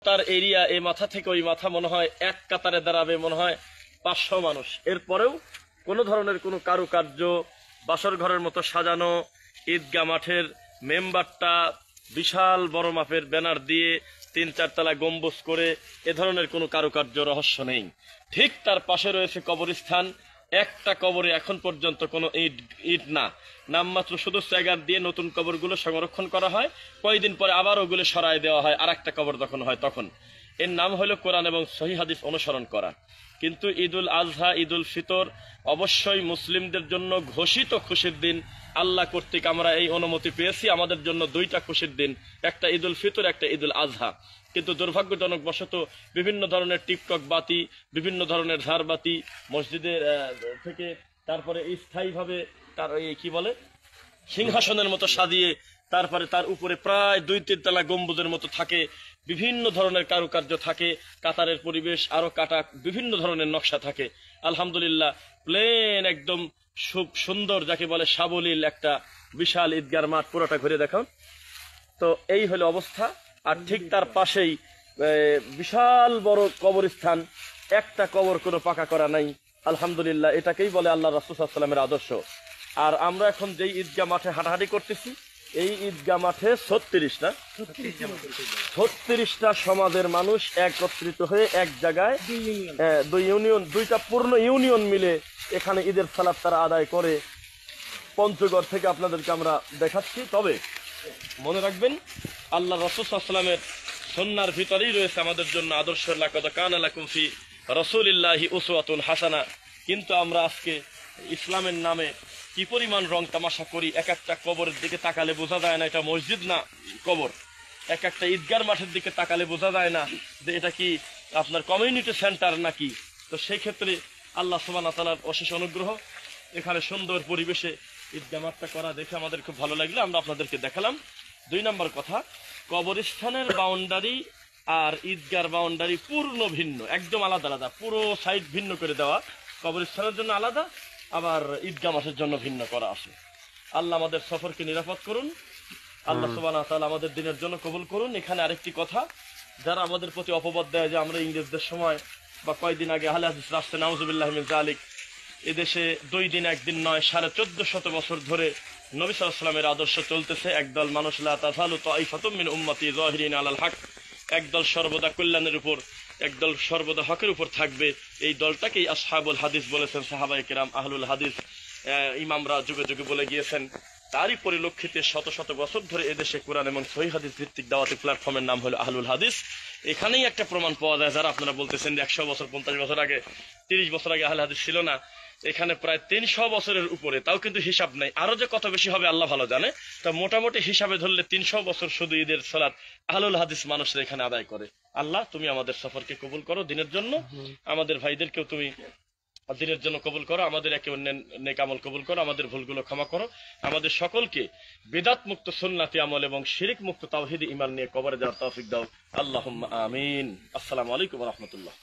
রাস্তার এরিয়া, এই মাথা থেকে ওই মাথা মনে হয় এক কাতারে দাঁড়াবে মনে হয় 500 মানুষ। এরপরেও কোনো ধরনের কোনো কারুকার্য, বাসর ঘরের মতো সাজানো, ঈদগাহ মাঠের মেম্বারটা বিশাল বড় মাপের ব্যানার দিয়ে 3-4 তলা গম্বুজ করে এ ধরনের কোনো কারুকার্য রহস্য নেই। ঠিক তার পাশে রয়েছে কবরস্থান। একটা কবরে এখন পর্যন্ত কোনো ইট না, নামমাত্র শুধু স্যাগার দিয়ে নতুন কবরগুলো সংরক্ষণ করা হয়। কয়েকদিন পরে আবার ওগুলো সরায় দেওয়া হয়, আর একটা কবর যখন হয় তখন। এর নাম হলো কোরআন এবং সহিহ হাদিস অনুসরণ করা। কিন্তু ঈদুল আজহা, ঈদুল ফিতর অবশ্যই মুসলিমদের জন্য ঘোষিত খুশির দিন। আল্লাহ কর্তৃক আমরা এই অনুমতি পেয়েছি, আমাদের জন্য 2টা খুশির দিন, একটা ঈদুল ফিতর, একটা ঈদুল আজহা। কিন্তু দুর্ভাগ্যজনক বশত বিভিন্ন ধরনের টিকটক বাতি, বিভিন্ন ধরনের ঝাড়বাতি মসজিদের থেকে তারপরে স্থায়ীভাবে তার এই কি বলে সিংহাসনের মতো সাজিয়ে তারপরে তার উপরে প্রায় 2-3 তলা গম্বুজের মতো থাকে, বিভিন্ন ধরনের কারুকার্য থাকে, কাতারের পরিবেশ আরো কাটা, বিভিন্ন ধরনের নকশা থাকে। আলহামদুলিল্লাহ প্লেন একদম সুন্দর, যাকে বলে সাবলীল একটা বিশাল ঈদগার মাঠ, পুরোটা ঘুরে দেখান। তো এই হলো অবস্থা। আর ঠিক তার পাশেই বিশাল বড় কবরস্থান, একটা কবর কোনো পাকা করা নাই। আলহামদুলিল্লাহ, এটাকেই বলে আল্লাহ রাসূল সাল্লাল্লাহু আলাইহি ওয়াসাল্লামের আদর্শ। আর আমরা এখন যেই ঈদগাহ মাঠে হাঁটাহাঁটি করতেছি, এই ঈদগাহ মাঠে 36টা সমাজের মানুষ একত্রিত হয়ে এক জায়গায়, 2টা পূর্ণ ইউনিয়ন মিলে এখানে ঈদের সালাত তারা আদায় করে। পঞ্চগড় থেকে আপনাদেরকে আমরা দেখাচ্ছি। তবে মনে রাখবেন, আল্লাহ রাসূল সাল্লাল্লাহু আলাইহি ওয়াসাল্লামের সুন্নাহর ভিতরেই রয়েছে আমাদের জন্য আদর্শ, লাকাদ কানা লাকুম ফি রাসূলিল্লাহি উসওয়াতুন হাসানা। কিন্তু আমরা আজকে ইসলামের নামে কি পরিমাণ রং তামাশা করি। এক একটা কবরের দিকে তাকালে বোঝা যায় না এটা মসজিদ না কবর, এক একটা ঈদগার মাঠের দিকে তাকালে বোঝা যায় না যে এটা কি আপনার কমিউনিটি সেন্টার নাকি। তো সেই ক্ষেত্রে আল্লাহ সুবহানাহু ওয়া তাআলার অশেষ অনুগ্রহ, এখানে সুন্দর পরিবেশে ঈদগাহ মাঠটা করা দেখে আমাদের খুব ভালো লাগলো, আমরা আপনাদেরকে দেখালাম। 2 নম্বর কথা, কবরস্থানের বাউন্ডারি আর ঈদগার বাউন্ডারি পূর্ণ ভিন্ন, একদম আলাদা আলাদা, পুরো সাইড ভিন্ন করে দেওয়া। কবরস্থানের জন্য আলাদা, আবার ঈদগাহ মাঠের জন্য ভিন্ন করা আছে। আল্লাহ আমাদের সফরকে নিরাপদ করুন, আল্লাহ সুবহানাহু ওয়া তাআলা আমাদের দিনের জন্য কবুল করুন। এখানে আরেকটি কথা, যারা আমাদের প্রতি অপবাদ দেয় যে আমরা ইংরেজদের সময় বা কয়েকদিন আগে আহলে হাদিস রাষ্ট্রে, নাউজুবিল্লাহি মিন যালিক, এদেশে 2 দিন 1 দিন নয় 1450 বছর ধরে নবী সাল্লাল্লাহু আলাইহি ওয়াসাল্লামের আদর্শ চলতেছে। একদল মানুষ, লা তাযালু তাইফাতুম মিন উম্মতি যাহিরিন আলাল হক, একদল সর্বদা কল্যাণের উপর, একদল সর্বদা হকের উপর থাকবে। এই দলটাকেই আসহাবুল হাদিস বলেছেন সাহাবায়ে কেরাম, আহলুল হাদিস ইমামরা যুগে যুগে বলে গিয়েছেন। তারই পরিলক্ষিতে শত শত বছর ধরে এদেশে কোরআন এবং সহিহ হাদিস ভিত্তিক দাওয়াতি প্ল্যাটফর্মের নাম হলো আহলুল হাদিস। এখানেই একটা প্রমাণ পাওয়া যায়, যারা আপনারা বলতেছেন যে 100 বছর 50 বছর আগে 30 বছর আগে আহলে হাদিস ছিল না, এখানে প্রায় 300 বছরের উপরে, তাও কিন্তু হিসাব নাই, আরো যে কত বেশি হবে আল্লাহ ভালো জানে। তা মোটামুটি হিসাবে ধরলে 300 বছর শুধু ঈদের সালাত আহলুল হাদিস মানুষরা এখানে আদায় করে। আল্লাহ তুমি আমাদের সফরকে কবুল করো দিনের জন্য, আমাদের ভাইদেরকেও তুমি দিনের জন্য কবুল করো, আমাদের একে অন্যের নেক আমল কবুল করো, আমাদের ভুলগুলো ক্ষমা করো, আমাদের সকলকে বিদআত মুক্ত সুন্নাতি আমল এবং শিরক মুক্ত তাওহীদি ঈমান নিয়ে কবরে যাওয়ার তৌফিক দাও। আল্লাহুম্মা আমিন। আসসালামু আলাইকুম ওয়া রাহমাতুল্লাহ।